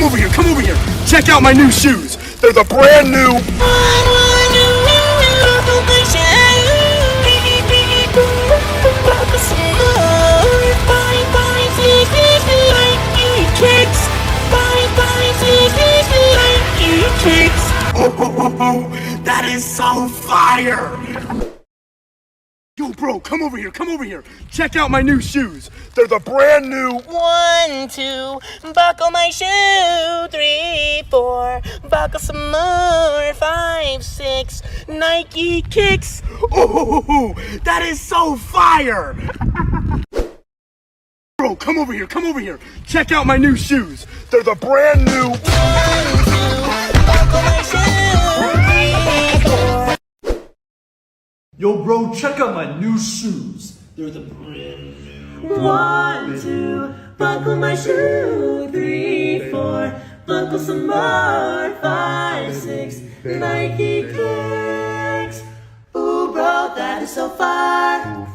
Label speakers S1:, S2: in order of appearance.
S1: over here, come over here. Check out my new shoes. They're the brand new. Oh, that is so fire! Yo, bro, come over here, come over here. Check out my new shoes. They're the brand new.
S2: 1, 2, buckle my shoe. 3, 4, buckle some more. 5, 6, Nike kicks.
S1: Oh, that is so fire! Bro, come over here, come over here. Check out my new shoes. They're the brand new.
S2: 1, 2, buckle my shoe. 3, 4.
S3: Yo, bro, check out my new shoes. They're the brand new.
S2: 1, 2, buckle my shoe. 3, 4, buckle some more. 5, 6, Nike kicks. Ooh, bro, that is so fire.